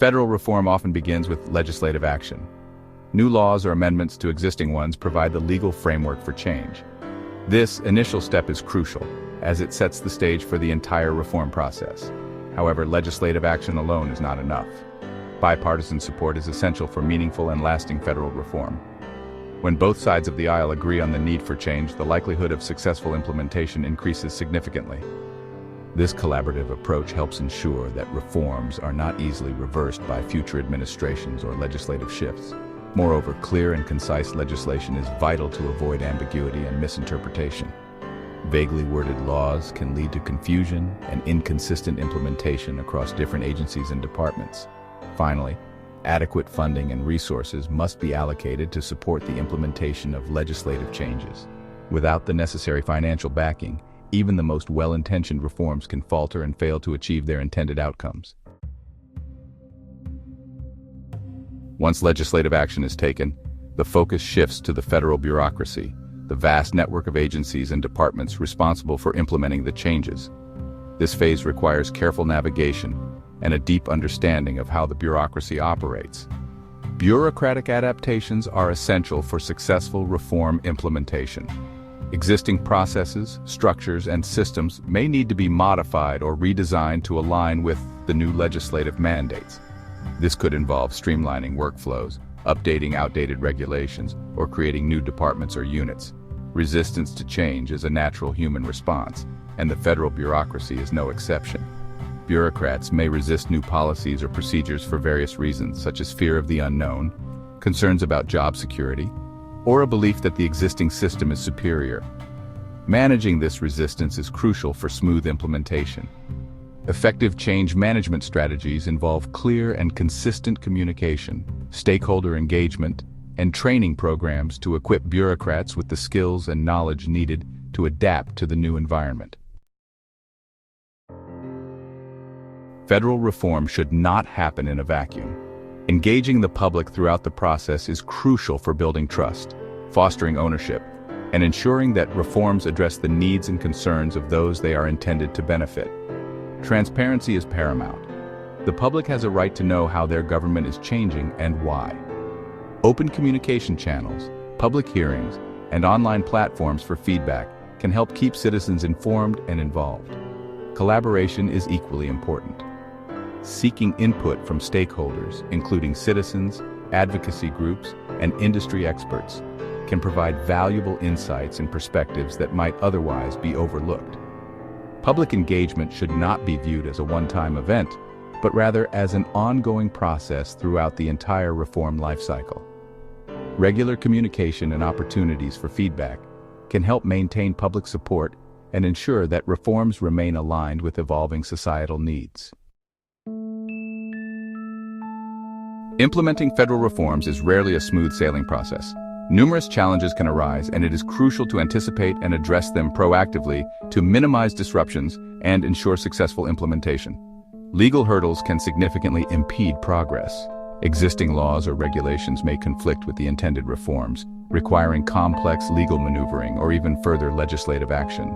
Federal reform often begins with legislative action. New laws or amendments to existing ones provide the legal framework for change. This initial step is crucial, as it sets the stage for the entire reform process. However, legislative action alone is not enough. Bipartisan support is essential for meaningful and lasting federal reform. When both sides of the aisle agree on the need for change, the likelihood of successful implementation increases significantly. This collaborative approach helps ensure that reforms are not easily reversed by future administrations or legislative shifts. Moreover, clear and concise legislation is vital to avoid ambiguity and misinterpretation. Vaguely worded laws can lead to confusion and inconsistent implementation across different agencies and departments. Finally, adequate funding and resources must be allocated to support the implementation of legislative changes. Without the necessary financial backing, even the most well-intentioned reforms can falter and fail to achieve their intended outcomes. Once legislative action is taken, the focus shifts to the federal bureaucracy, the vast network of agencies and departments responsible for implementing the changes. This phase requires careful navigation and a deep understanding of how the bureaucracy operates. Bureaucratic adaptations are essential for successful reform implementation. Existing processes, structures, and systems may need to be modified or redesigned to align with the new legislative mandates. This could involve streamlining workflows, updating outdated regulations, or creating new departments or units. Resistance to change is a natural human response, and the federal bureaucracy is no exception. Bureaucrats may resist new policies or procedures for various reasons, such as fear of the unknown, concerns about job security, or a belief that the existing system is superior. Managing this resistance is crucial for smooth implementation. Effective change management strategies involve clear and consistent communication, stakeholder engagement, and training programs to equip bureaucrats with the skills and knowledge needed to adapt to the new environment. Federal reform should not happen in a vacuum. Engaging the public throughout the process is crucial for building trust, fostering ownership, and ensuring that reforms address the needs and concerns of those they are intended to benefit. Transparency is paramount. The public has a right to know how their government is changing and why. Open communication channels, public hearings, and online platforms for feedback can help keep citizens informed and involved. Collaboration is equally important. Seeking input from stakeholders, including citizens, advocacy groups, and industry experts, can provide valuable insights and perspectives that might otherwise be overlooked. Public engagement should not be viewed as a one-time event, but rather as an ongoing process throughout the entire reform lifecycle. Regular communication and opportunities for feedback can help maintain public support and ensure that reforms remain aligned with evolving societal needs. Implementing federal reforms is rarely a smooth sailing process. Numerous challenges can arise, and it is crucial to anticipate and address them proactively to minimize disruptions and ensure successful implementation. Legal hurdles can significantly impede progress. Existing laws or regulations may conflict with the intended reforms, requiring complex legal maneuvering or even further legislative action.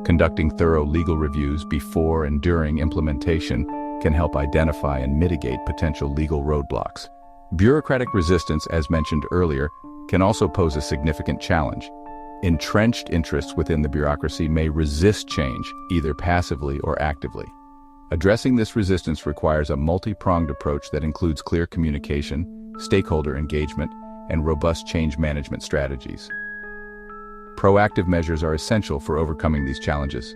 Conducting thorough legal reviews before and during implementation can help identify and mitigate potential legal roadblocks. Bureaucratic resistance, as mentioned earlier, can also pose a significant challenge. Entrenched interests within the bureaucracy may resist change, either passively or actively. Addressing this resistance requires a multi-pronged approach that includes clear communication, stakeholder engagement, and robust change management strategies. Proactive measures are essential for overcoming these challenges.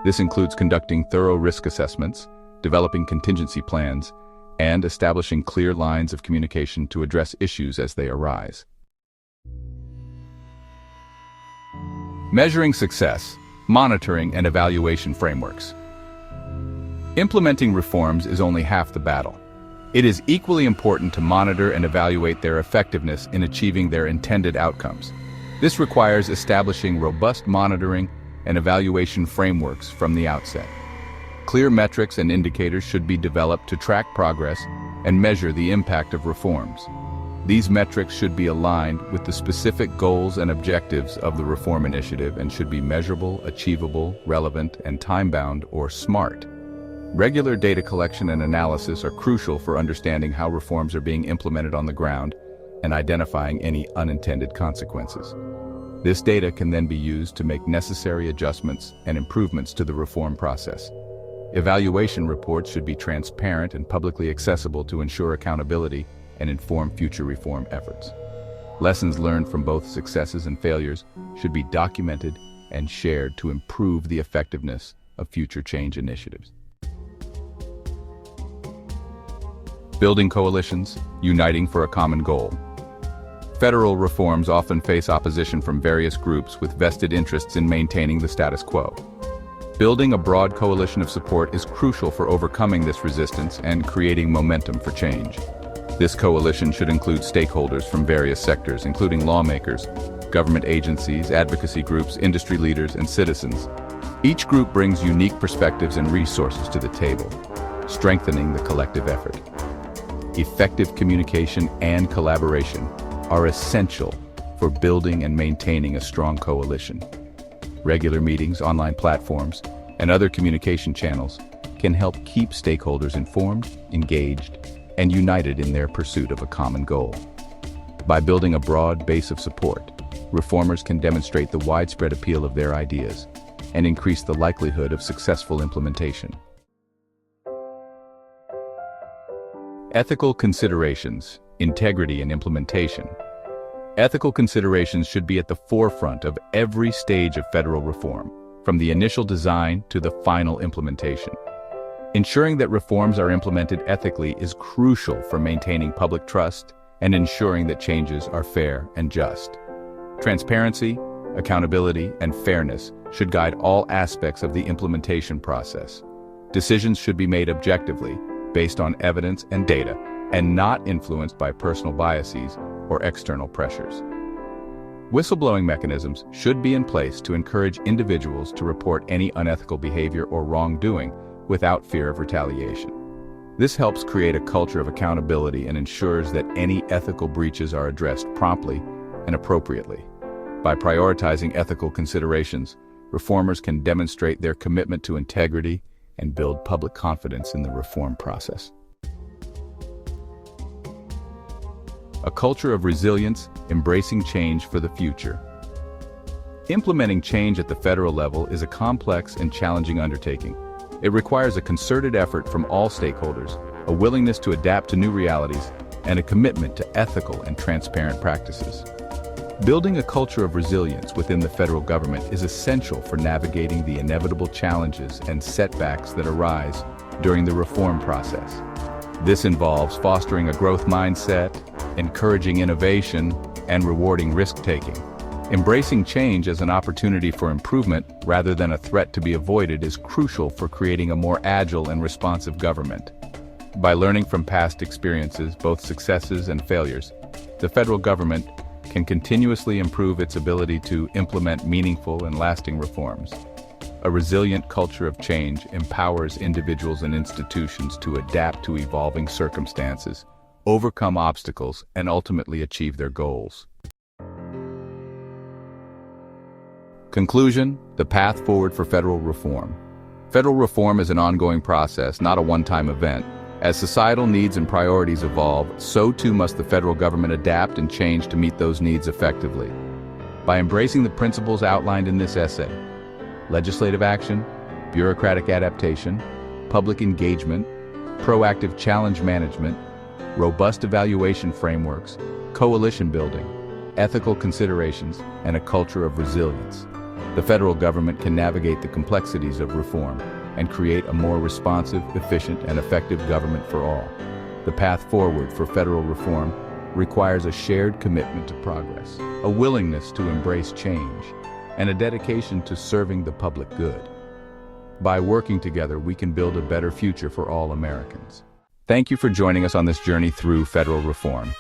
This includes conducting thorough risk assessments, developing contingency plans, and establishing clear lines of communication to address issues as they arise. Measuring success, monitoring and evaluation frameworks. Implementing reforms is only half the battle. It is equally important to monitor and evaluate their effectiveness in achieving their intended outcomes. This requires establishing robust monitoring and evaluation frameworks from the outset. Clear metrics and indicators should be developed to track progress and measure the impact of reforms. These metrics should be aligned with the specific goals and objectives of the reform initiative and should be measurable, achievable, relevant, and time-bound or SMART. Regular data collection and analysis are crucial for understanding how reforms are being implemented on the ground and identifying any unintended consequences. This data can then be used to make necessary adjustments and improvements to the reform process. Evaluation reports should be transparent and publicly accessible to ensure accountability and inform future reform efforts. Lessons learned from both successes and failures should be documented and shared to improve the effectiveness of future change initiatives. Building coalitions, uniting for a common goal. Federal reforms often face opposition from various groups with vested interests in maintaining the status quo. Building a broad coalition of support is crucial for overcoming this resistance and creating momentum for change. This coalition should include stakeholders from various sectors, including lawmakers, government agencies, advocacy groups, industry leaders, and citizens. Each group brings unique perspectives and resources to the table, strengthening the collective effort. Effective communication and collaboration are essential for building and maintaining a strong coalition. Regular meetings, online platforms, and other communication channels can help keep stakeholders informed, engaged, and united in their pursuit of a common goal. By building a broad base of support, reformers can demonstrate the widespread appeal of their ideas and increase the likelihood of successful implementation. Ethical considerations, integrity and implementation. Ethical considerations should be at the forefront of every stage of federal reform, from the initial design to the final implementation. Ensuring that reforms are implemented ethically is crucial for maintaining public trust and ensuring that changes are fair and just. Transparency, accountability, and fairness should guide all aspects of the implementation process. Decisions should be made objectively, based on evidence and data, and not influenced by personal biases or external pressures. Whistleblowing mechanisms should be in place to encourage individuals to report any unethical behavior or wrongdoing without fear of retaliation. This helps create a culture of accountability and ensures that any ethical breaches are addressed promptly and appropriately. By prioritizing ethical considerations, reformers can demonstrate their commitment to integrity and build public confidence in the reform process. A culture of resilience, embracing change for the future. Implementing change at the federal level is a complex and challenging undertaking. It requires a concerted effort from all stakeholders, a willingness to adapt to new realities, and a commitment to ethical and transparent practices. Building a culture of resilience within the federal government is essential for navigating the inevitable challenges and setbacks that arise during the reform process. This involves fostering a growth mindset, encouraging innovation, and rewarding risk-taking. Embracing change as an opportunity for improvement rather than a threat to be avoided is crucial for creating a more agile and responsive government. By learning from past experiences, both successes and failures, the federal government can continuously improve its ability to implement meaningful and lasting reforms. A resilient culture of change empowers individuals and institutions to adapt to evolving circumstances, overcome obstacles, and ultimately achieve their goals. Conclusion: the path forward for federal reform. Federal reform is an ongoing process, not a one-time event. As societal needs and priorities evolve, so too must the federal government adapt and change to meet those needs effectively. By embracing the principles outlined in this essay, legislative action, bureaucratic adaptation, public engagement, proactive challenge management, robust evaluation frameworks, coalition building, ethical considerations, and a culture of resilience, the federal government can navigate the complexities of reform and create a more responsive, efficient, and effective government for all. The path forward for federal reform requires a shared commitment to progress, a willingness to embrace change, and a dedication to serving the public good. By working together, we can build a better future for all Americans. Thank you for joining us on this journey through federal reform.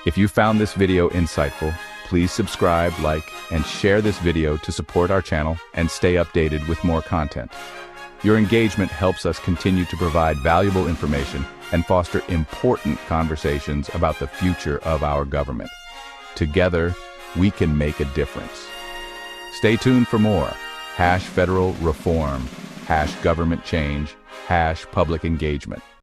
If you found this video insightful, please subscribe, like, and share this video to support our channel and stay updated with more content. Your engagement helps us continue to provide valuable information and foster important conversations about the future of our government. Together, we can make a difference. Stay tuned for more #federal reform, #government change, Hash public engagement.